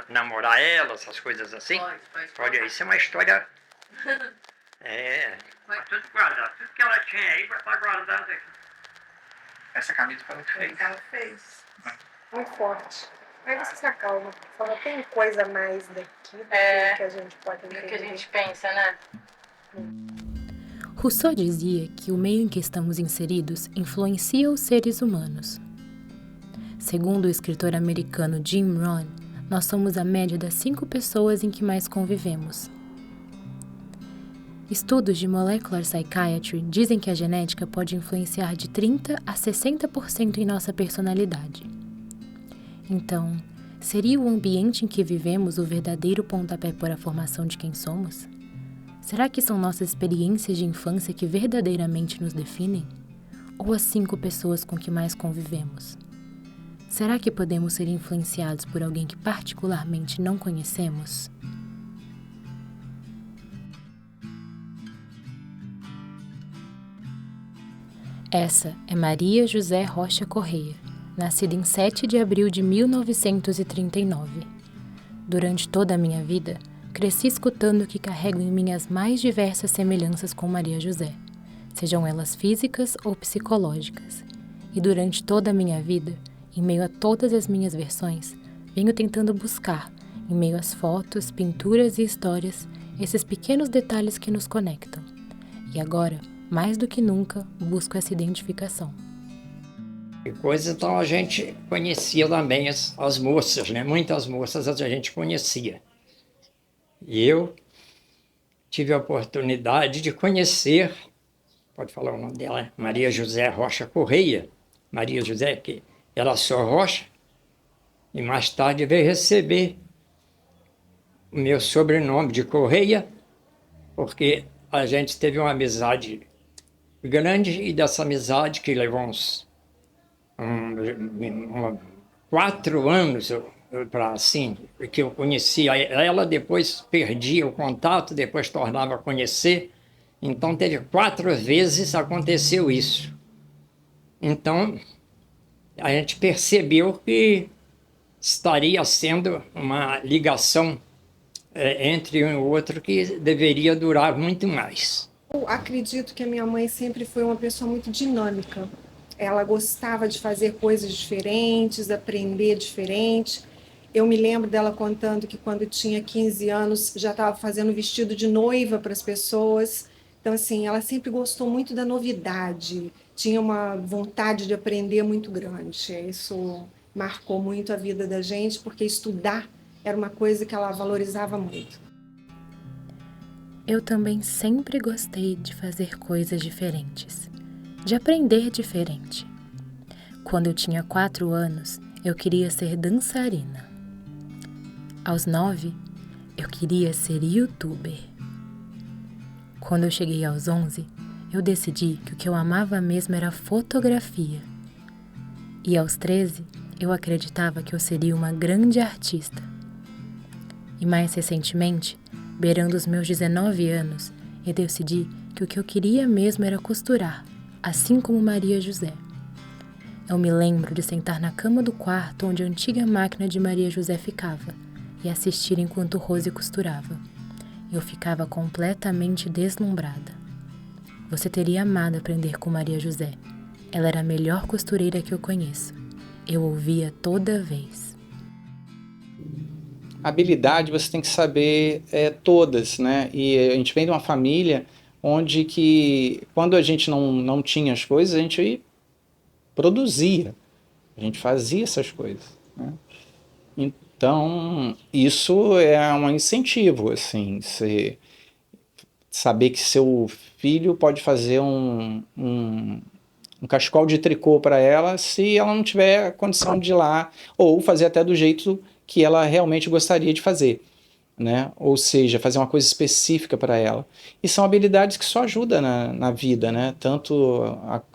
namorar ela, essas coisas assim? Pode. Isso é uma história... Vai tudo guardado. Tudo que ela tinha aí vai estar guardado aqui. Essa camisa foi muito feia. Ela fez. Muito forte. Mas você se acalma. Fala, tem coisa a mais daqui do que a gente pode entender. Do que a gente pensa, né? Rousseau dizia que o meio em que estamos inseridos influencia os seres humanos. Segundo o escritor americano Jim Rohn, nós somos a média das 5 pessoas em que mais convivemos. Estudos de Molecular Psychiatry dizem que a genética pode influenciar de 30% a 60% em nossa personalidade. Então, seria o ambiente em que vivemos o verdadeiro pontapé para a formação de quem somos? Será que são nossas experiências de infância que verdadeiramente nos definem? Ou as 5 pessoas com que mais convivemos? Será que podemos ser influenciados por alguém que particularmente não conhecemos? Essa é Maria José Rocha Correia, nascida em 7 de abril de 1939. Durante toda a minha vida, cresci escutando que carrego em mim as mais diversas semelhanças com Maria José, sejam elas físicas ou psicológicas. E durante toda a minha vida, em meio a todas as minhas versões, venho tentando buscar, em meio às fotos, pinturas e histórias, esses pequenos detalhes que nos conectam. E agora, mais do que nunca, busco essa identificação. E coisa, então a gente conhecia também as moças, né? Muitas moças a gente conhecia. E eu tive a oportunidade de conhecer, pode falar o nome dela, Maria José Rocha Correia. Maria José, que era só Rocha, e mais tarde veio receber o meu sobrenome de Correia, porque a gente teve uma amizade grande, e dessa amizade que levou uns 4 anos para assim, que eu conhecia ela, depois perdia o contato, depois tornava a conhecer. Então teve 4 vezes aconteceu isso. Então a gente percebeu que estaria sendo uma ligação entre um e outro que deveria durar muito mais. Eu acredito que a minha mãe sempre foi uma pessoa muito dinâmica. Ela gostava de fazer coisas diferentes, aprender diferente. Eu me lembro dela contando que quando tinha 15 anos já estava fazendo vestido de noiva para as pessoas. Então, assim, ela sempre gostou muito da novidade, tinha uma vontade de aprender muito grande. Isso marcou muito a vida da gente, porque estudar era uma coisa que ela valorizava muito. Eu também sempre gostei de fazer coisas diferentes, de aprender diferente. Quando eu tinha 4 anos, eu queria ser dançarina. Aos 9, eu queria ser youtuber. Quando eu cheguei aos 11, eu decidi que o que eu amava mesmo era fotografia. E aos 13, eu acreditava que eu seria uma grande artista. E mais recentemente, beirando os meus 19 anos, eu decidi que o que eu queria mesmo era costurar, assim como Maria José. Eu me lembro de sentar na cama do quarto onde a antiga máquina de Maria José ficava e assistir enquanto Rose costurava. Eu ficava completamente deslumbrada. Você teria amado aprender com Maria José. Ela era a melhor costureira que eu conheço. Eu ouvia toda vez. Habilidade você tem que saber todas, né? E a gente vem de uma família onde que quando a gente não tinha as coisas, a gente produzia, a gente fazia essas coisas, né? Então, isso é um incentivo, assim, você saber que seu filho pode fazer um cachecol de tricô para ela se ela não tiver condição de ir lá, ou fazer até do jeito que ela realmente gostaria de fazer, né? Ou seja, fazer uma coisa específica para ela. E são habilidades que só ajudam na vida, né? Tanto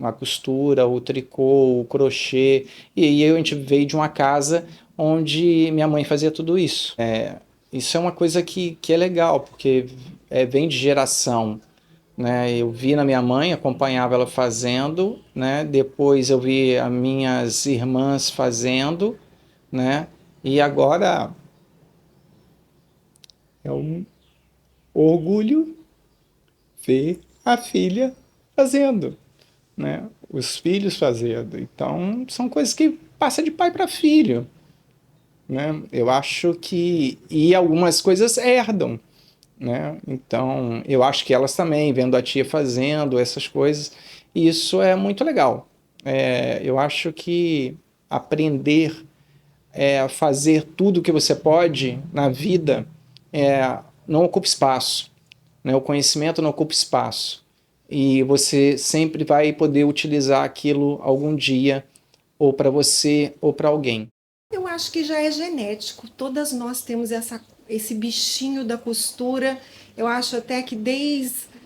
a costura, o tricô, o crochê. E aí a gente veio de uma casa onde minha mãe fazia tudo isso. Isso é uma coisa que é legal, porque vem de geração, né? Eu vi na minha mãe, acompanhava ela fazendo, né? Depois eu vi as minhas irmãs fazendo, né? E agora É um orgulho ver a filha fazendo, né? Os filhos fazendo. Então, são coisas que passam de pai para filho, né? Eu acho que... E algumas coisas herdam, né? Então, eu acho que elas também, vendo a tia fazendo essas coisas, isso é muito legal. Eu acho que aprender a fazer tudo que você pode na vida não ocupa espaço, né? O conhecimento não ocupa espaço. E você sempre vai poder utilizar aquilo algum dia, ou para você, ou para alguém. Eu acho que já é genético. Todas nós temos esse bichinho da costura. Eu acho até que desde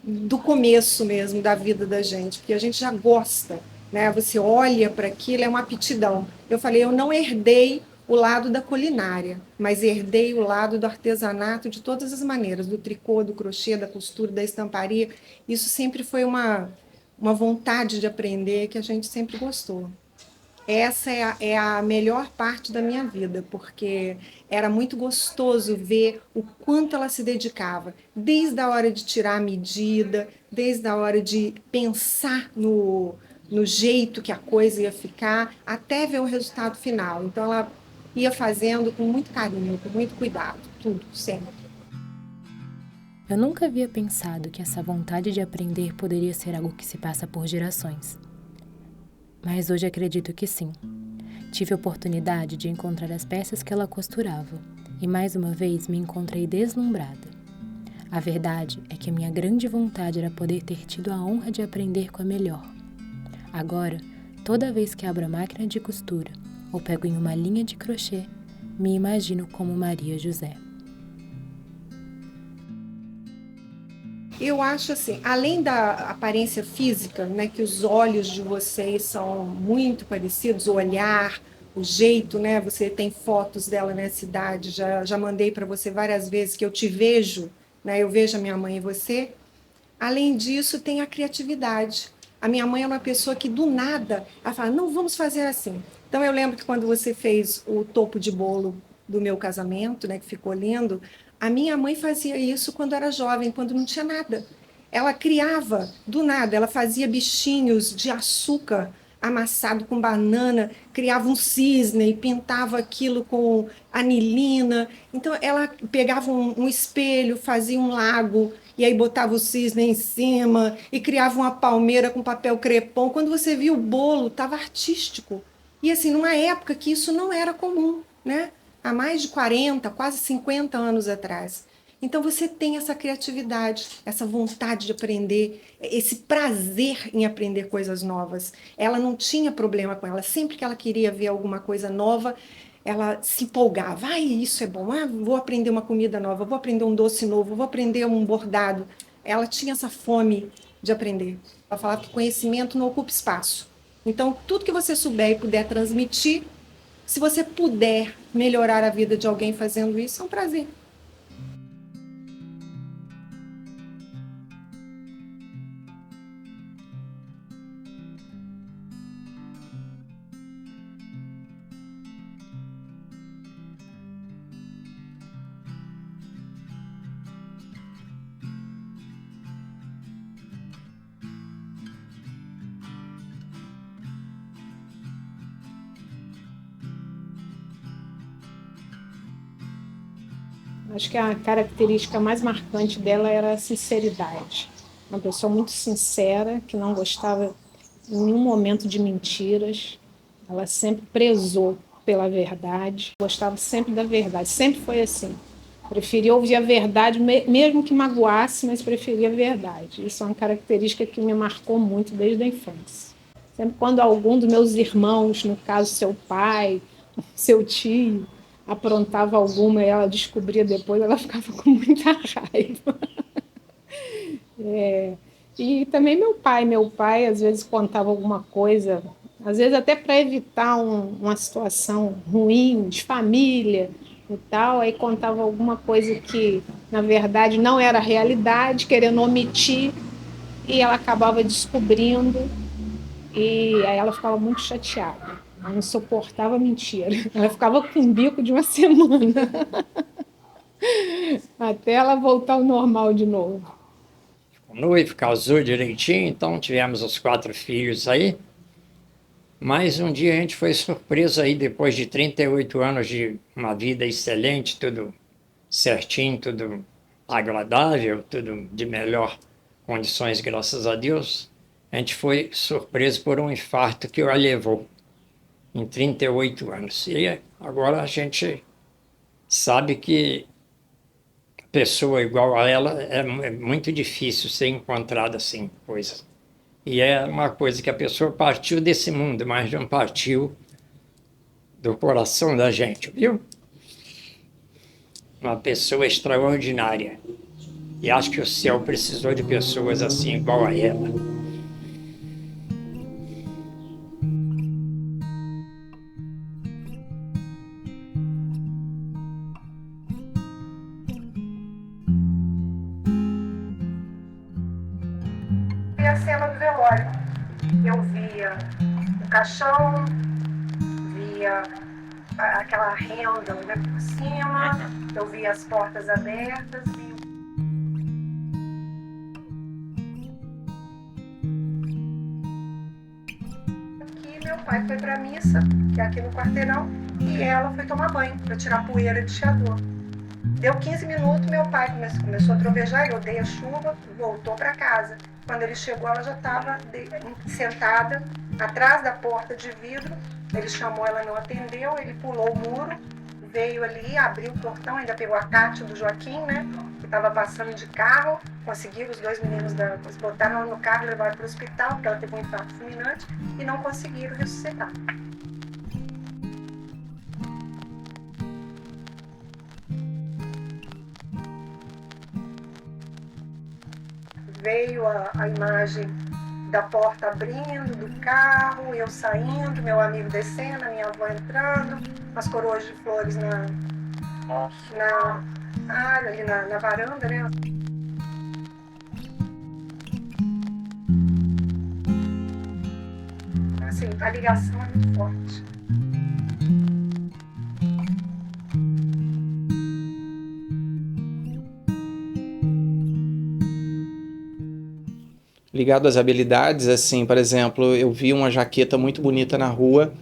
do começo mesmo da vida da gente, porque a gente já gosta, né? Você olha para aquilo, é uma aptidão. Eu falei, eu não herdei o lado da culinária, mas herdei o lado do artesanato de todas as maneiras, do tricô, do crochê, da costura, da estamparia. Isso sempre foi uma vontade de aprender que a gente sempre gostou. Essa é a melhor parte da minha vida, porque era muito gostoso ver o quanto ela se dedicava, desde a hora de tirar a medida, desde a hora de pensar no jeito que a coisa ia ficar, até ver o resultado final. Então, ela ia fazendo com muito carinho, com muito cuidado, tudo, sempre. Eu nunca havia pensado que essa vontade de aprender poderia ser algo que se passa por gerações. Mas hoje acredito que sim. Tive a oportunidade de encontrar as peças que ela costurava e mais uma vez me encontrei deslumbrada. A verdade é que a minha grande vontade era poder ter tido a honra de aprender com a melhor. Agora, toda vez que abro a máquina de costura ou pego em uma linha de crochê, me imagino como Maria José. Eu acho assim, além da aparência física, né, que os olhos de vocês são muito parecidos, o olhar, o jeito, né? Você tem fotos dela nessa idade, já mandei para você várias vezes que eu te vejo, né? Eu vejo a minha mãe e você. Além disso, tem a criatividade. A minha mãe é uma pessoa que do nada, ela fala, não, vamos fazer assim. Então eu lembro que quando você fez o topo de bolo do meu casamento, né, que ficou lindo, a minha mãe fazia isso quando era jovem, quando não tinha nada. Ela criava do nada, ela fazia bichinhos de açúcar amassado com banana, criava um cisne e pintava aquilo com anilina. Então ela pegava um espelho, fazia um lago e aí botava o cisne em cima e criava uma palmeira com papel crepom. Quando você viu o bolo, estava artístico. E assim, numa época que isso não era comum, né? Há mais de 40, quase 50 anos atrás. Então você tem essa criatividade, essa vontade de aprender, esse prazer em aprender coisas novas. Ela não tinha problema com ela. Sempre que ela queria ver alguma coisa nova, ela se empolgava. Ai, isso é bom. Ah, vou aprender uma comida nova, vou aprender um doce novo, vou aprender um bordado. Ela tinha essa fome de aprender. Ela falava que conhecimento não ocupa espaço. Então, tudo que você souber e puder transmitir, se você puder melhorar a vida de alguém fazendo isso, é um prazer. Acho que a característica mais marcante dela era a sinceridade. Uma pessoa muito sincera, que não gostava em nenhum momento de mentiras. Ela sempre prezou pela verdade, gostava sempre da verdade, sempre foi assim. Preferia ouvir a verdade, mesmo que magoasse, mas preferia a verdade. Isso é uma característica que me marcou muito desde a infância. Sempre quando algum dos meus irmãos, no caso seu pai, seu tio, aprontava alguma e ela descobria depois, ela ficava com muita raiva. E também meu pai às vezes contava alguma coisa, às vezes até para evitar uma situação ruim de família e tal, aí contava alguma coisa que na verdade não era realidade, querendo omitir, e ela acabava descobrindo, e aí ela ficava muito chateada. Ela não suportava mentira. Ela ficava com um bico de uma semana. Até ela voltar ao normal de novo. O noivo casou direitinho, então tivemos os 4 filhos aí. Mas um dia a gente foi surpreso aí, depois de 38 anos de uma vida excelente, tudo certinho, tudo agradável, tudo de melhor condições, graças a Deus. A gente foi surpreso por um infarto que o levou em 38 anos. E agora a gente sabe que pessoa igual a ela é muito difícil ser encontrada assim, coisa. E é uma coisa que a pessoa partiu desse mundo, mas não partiu do coração da gente, viu? Uma pessoa extraordinária. E acho que o céu precisou de pessoas assim, igual a ela. E a cena do velório. Eu via o caixão, via aquela renda, né, por cima, eu via as portas abertas, via... Aqui meu pai foi para a missa, que é aqui no quarteirão, e ela foi tomar banho para tirar poeira de chiador. Deu 15 minutos, meu pai começou a trovejar, ele odeia chuva, voltou para casa. Quando ele chegou, ela já estava sentada atrás da porta de vidro. Ele chamou, ela não atendeu, ele pulou o muro, veio ali, abriu o portão, ainda pegou a Cátia do Joaquim, né, que estava passando de carro, conseguiram, os 2 meninos botaram ela no carro, levaram para o hospital, porque ela teve um infarto fulminante, e não conseguiram ressuscitar. Veio a imagem da porta abrindo, do carro, eu saindo, meu amigo descendo, a minha avó entrando, as coroas de flores ali na varanda, né? Assim, a ligação é muito forte. Ligado às habilidades, assim, por exemplo, eu vi uma jaqueta muito bonita na rua.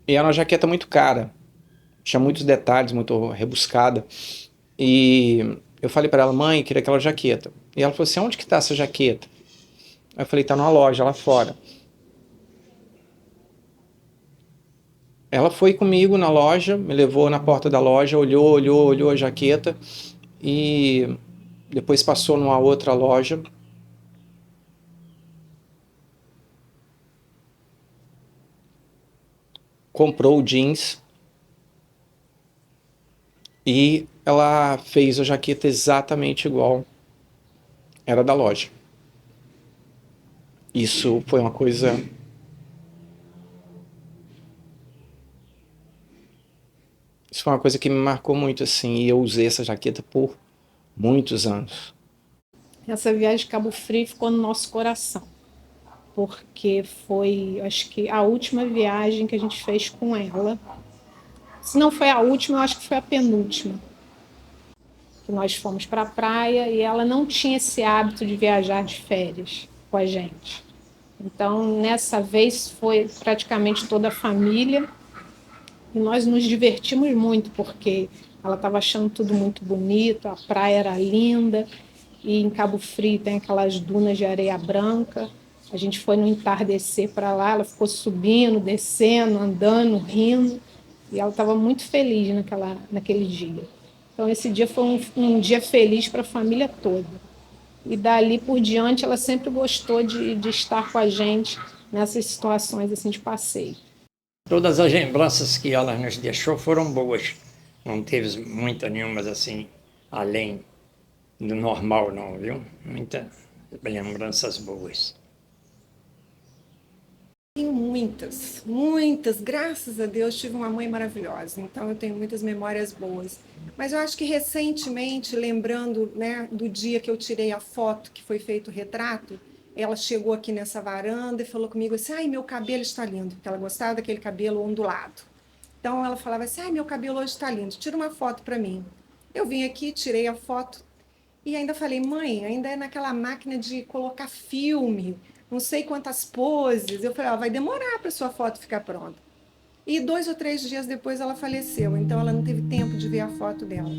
E era uma jaqueta muito cara. Tinha muitos detalhes, muito rebuscada. E eu falei para ela, mãe, queria aquela jaqueta. E ela falou assim, onde que está essa jaqueta? Eu falei, tá numa loja lá fora. Ela foi comigo na loja, me levou na porta da loja, olhou a jaqueta e depois passou numa outra loja. Comprou o jeans e ela fez a jaqueta exatamente igual era da loja. Isso foi uma coisa... Isso foi uma coisa que me marcou muito, assim, e eu usei essa jaqueta por muitos anos. Essa viagem de Cabo Frio ficou no nosso coração, porque foi, acho que, a última viagem que a gente fez com ela. Se não foi a última, eu acho que foi a penúltima. Que nós fomos para a praia e ela não tinha esse hábito de viajar de férias com a gente. Então, nessa vez, foi praticamente toda a família. E nós nos divertimos muito, porque ela estava achando tudo muito bonito, a praia era linda, e em Cabo Frio tem aquelas dunas de areia branca. A gente foi no entardecer para lá, ela ficou subindo, descendo, andando, rindo, e ela estava muito feliz naquele dia. Então, esse dia foi um dia feliz para a família toda. E dali por diante, ela sempre gostou de estar com a gente nessas situações assim, de passeio. Todas as lembranças que ela nos deixou foram boas. Não teve muita nenhumas assim, além do normal não, viu? Muitas lembranças boas. Tenho muitas, graças a Deus tive uma mãe maravilhosa, então eu tenho muitas memórias boas. Mas eu acho que recentemente, lembrando, né, do dia que eu tirei a foto, que foi feito o retrato, ela chegou aqui nessa varanda e falou comigo assim, ai, meu cabelo está lindo, porque ela gostava daquele cabelo ondulado. Então ela falava assim, ai, meu cabelo hoje está lindo, tira uma foto para mim. Eu vim aqui, tirei a foto e ainda falei, mãe, ainda é naquela máquina de colocar filme, não sei quantas poses. Eu falei, vai demorar para sua foto ficar pronta. E 2 ou 3 dias depois ela faleceu, então ela não teve tempo de ver a foto dela.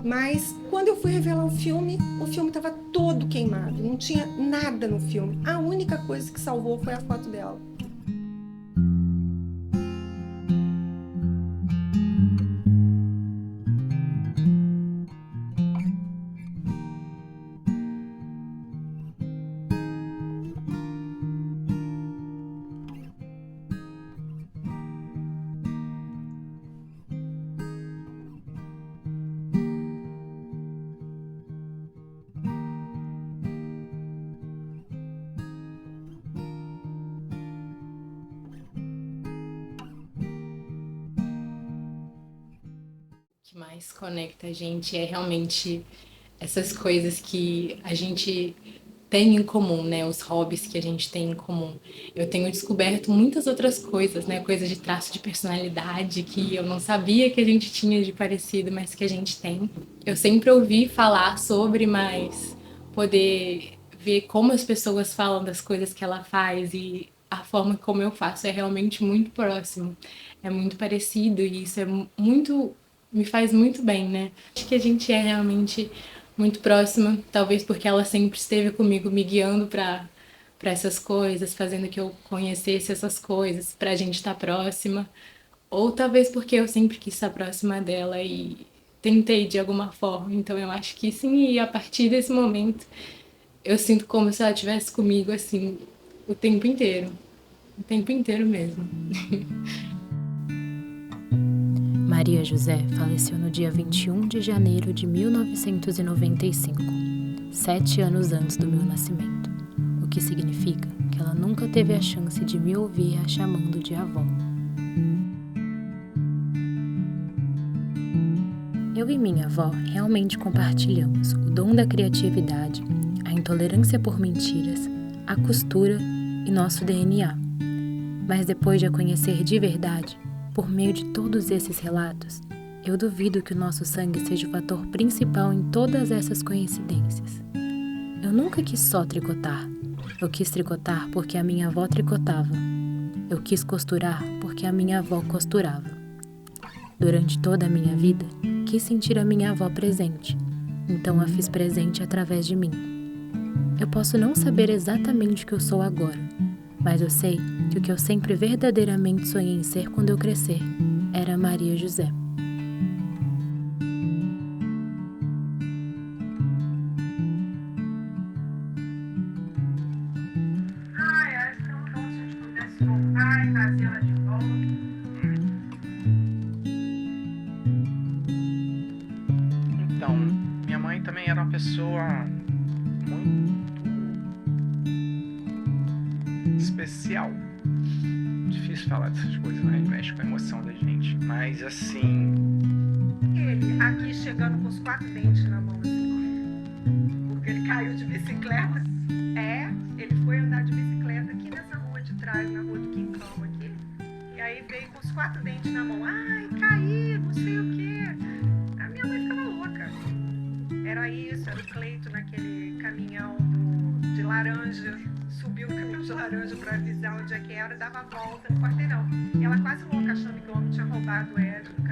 Mas quando eu fui revelar o filme estava todo queimado, não tinha nada no filme. A única coisa que salvou foi a foto dela. O que mais conecta a gente é realmente essas coisas que a gente tem em comum, né? Os hobbies que a gente tem em comum. Eu tenho descoberto muitas outras coisas, né? Coisas de traço de personalidade que eu não sabia que a gente tinha de parecido, mas que a gente tem. Eu sempre ouvi falar sobre, mas poder ver como as pessoas falam das coisas que ela faz e a forma como eu faço é realmente muito próximo. É muito parecido e isso é muito me faz muito bem, né? Acho que a gente é realmente muito próxima, talvez porque ela sempre esteve comigo me guiando para essas coisas, fazendo que eu conhecesse essas coisas, para a gente estar próxima, ou talvez porque eu sempre quis estar próxima dela e tentei de alguma forma. Então eu acho que sim, e a partir desse momento eu sinto como se ela estivesse comigo assim o tempo inteiro mesmo. Maria José faleceu no dia 21 de janeiro de 1995, 7 anos antes do meu nascimento, o que significa que ela nunca teve a chance de me ouvir a chamando de avó. Eu e minha avó realmente compartilhamos o dom da criatividade, a intolerância por mentiras, a costura e nosso DNA. Mas depois de a conhecer de verdade, por meio de todos esses relatos, eu duvido que o nosso sangue seja o fator principal em todas essas coincidências. Eu nunca quis só tricotar. Eu quis tricotar porque a minha avó tricotava. Eu quis costurar porque a minha avó costurava. Durante toda a minha vida, quis sentir a minha avó presente, então a fiz presente através de mim. Eu posso não saber exatamente o que eu sou agora, mas eu sei que o que eu sempre verdadeiramente sonhei em ser quando eu crescer era Maria José. Acho que é bom se a gente pudesse voltar e trazê-la de volta. Então, minha mãe também era uma pessoa muito especial. Difícil falar dessas coisas, né? Mexe com a emoção da gente. Mas assim. Ele aqui chegando com os 4 dentes na mão, assim, porque ele caiu de bicicleta. Ele foi andar de bicicleta aqui nessa rua de trás, na rua do Quincão aqui. E aí veio com os 4 dentes na mão. Ai, caí, não sei o quê. A minha mãe ficava louca. Era isso, era o Cleito naquele caminhão de laranja. Subiu o caminhão de laranja para avisar onde é que era, dava a volta no quarteirão. E ela quase louca, achando que o homem tinha roubado ela.